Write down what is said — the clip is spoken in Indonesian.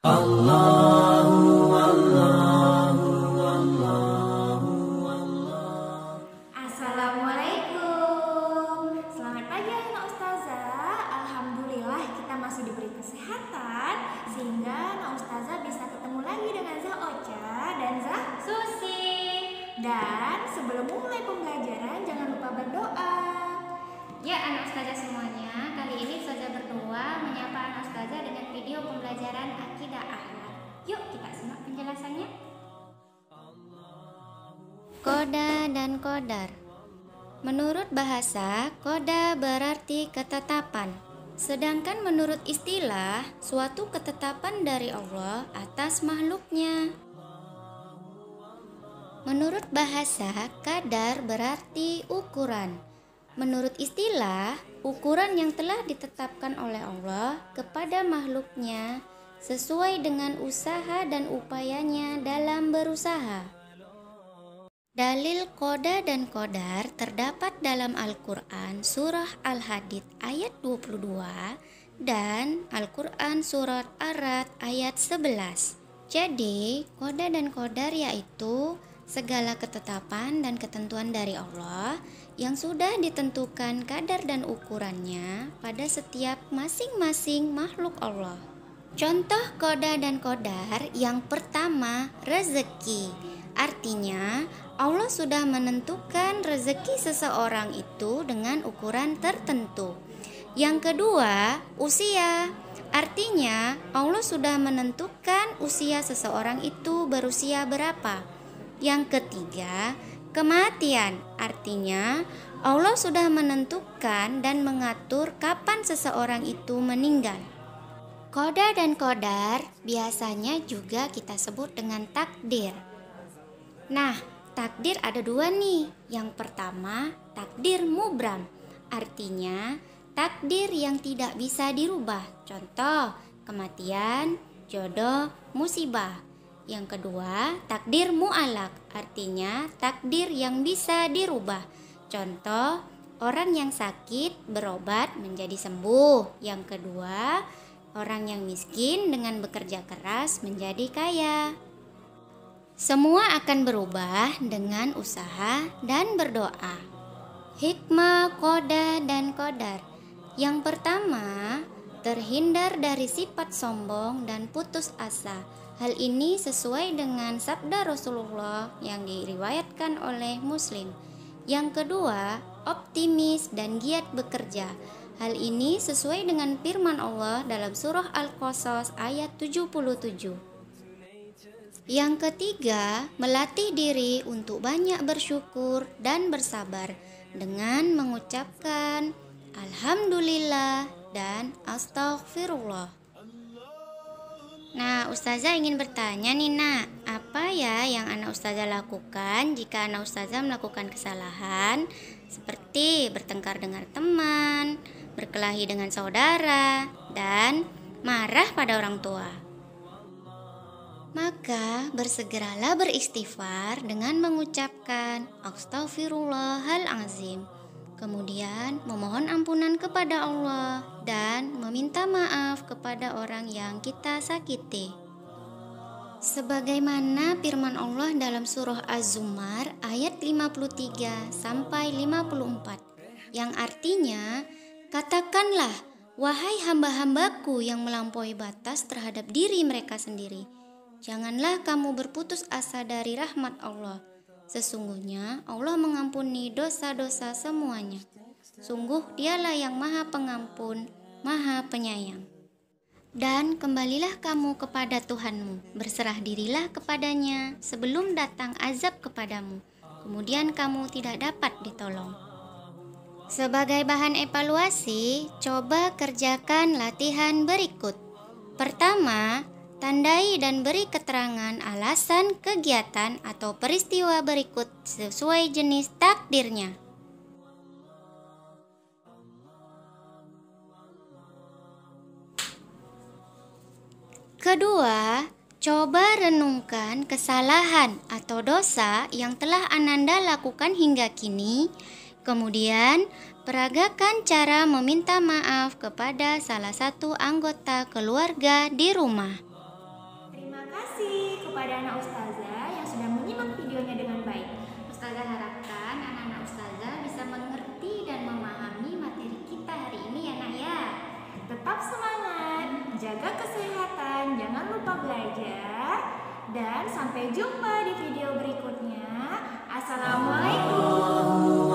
Assalamualaikum. Selamat pagi anak ustazah. Alhamdulillah kita masih diberi kesehatan sehingga anak ustazah bisa ketemu lagi dengan Zah Ocha dan Zah Susi. Dan sebelum mulai pembelajaran jangan lupa berdoa. Ya anak ustazah semuanya, kali ini ustazah berdoa menyapa anak ustazah dengan video pembelajaran akidah akhlak. Yuk kita simak penjelasannya. Koda dan kodar. Menurut bahasa, koda berarti ketetapan. Sedangkan menurut istilah, suatu ketetapan dari Allah atas makhluknya. Menurut bahasa, kadar berarti ukuran. Menurut istilah, ukuran yang telah ditetapkan oleh Allah kepada makhluknya sesuai dengan usaha dan upayanya dalam berusaha. Dalil koda dan kodar terdapat dalam Al-Quran surah Al-Hadid ayat 22 dan Al-Quran surat Ar-Ra'd ayat 11. Jadi, koda dan kodar yaitu segala ketetapan dan ketentuan dari Allah yang sudah ditentukan kadar dan ukurannya pada setiap masing-masing makhluk Allah. Contoh koda dan kodar yang pertama, rezeki. Artinya, Allah sudah menentukan rezeki seseorang itu dengan ukuran tertentu. Yang kedua, usia. Artinya, Allah sudah menentukan usia seseorang itu berusia berapa. Yang ketiga, kematian. Artinya, Allah sudah menentukan dan mengatur kapan seseorang itu meninggal. Koda dan kodar biasanya juga kita sebut dengan takdir. Nah, takdir ada dua nih. Yang pertama, takdir mubram. Artinya, takdir yang tidak bisa dirubah. Contoh, kematian, jodoh, musibah. Yang kedua, takdir mu'alak. Artinya, takdir yang bisa dirubah. Contoh, orang yang sakit berobat menjadi sembuh. Yang kedua, orang yang miskin dengan bekerja keras menjadi kaya. Semua akan berubah dengan usaha dan berdoa. Hikmah koda dan kodar. Yang pertama, terhindar dari sifat sombong dan putus asa. Hal ini sesuai dengan sabda Rasulullah yang diriwayatkan oleh Muslim. Yang kedua, optimis dan giat bekerja. Hal ini sesuai dengan firman Allah dalam surah Al-Qasas ayat 77. Yang ketiga, melatih diri untuk banyak bersyukur dan bersabar dengan mengucapkan Alhamdulillah dan Astaghfirullah. Nah, ustazah ingin bertanya nih nak, apa ya yang anak ustazah lakukan jika anak ustazah melakukan kesalahan seperti bertengkar dengan teman, berkelahi dengan saudara, dan marah pada orang tua? Maka bersegeralah beristighfar dengan mengucapkan Astaghfirullahalazim. Kemudian memohon ampunan kepada Allah dan meminta maaf kepada orang yang kita sakiti. Sebagaimana firman Allah dalam surah Az-Zumar ayat 53 sampai 54 yang artinya, katakanlah wahai hamba-hambaku yang melampaui batas terhadap diri mereka sendiri, janganlah kamu berputus asa dari rahmat Allah. Sesungguhnya Allah mengampuni dosa-dosa semuanya. Sungguh dialah yang maha pengampun, maha penyayang. Dan kembalilah kamu kepada Tuhanmu, berserah dirilah kepadanya sebelum datang azab kepadamu. Kemudian kamu tidak dapat ditolong. Sebagai bahan evaluasi, coba kerjakan latihan berikut. Pertama, tandai dan beri keterangan alasan kegiatan atau peristiwa berikut sesuai jenis takdirnya. Kedua, coba renungkan kesalahan atau dosa yang telah Ananda lakukan hingga kini. Kemudian, peragakan cara meminta maaf kepada salah satu anggota keluarga di rumah. kepada anak ustazah yang sudah menyimak videonya dengan baik. Ustazah harapkan anak-anak ustazah bisa mengerti dan memahami materi kita hari ini ya nak ya. Tetap semangat, jaga kesehatan, jangan lupa belajar, dan sampai jumpa di video berikutnya. Assalamualaikum.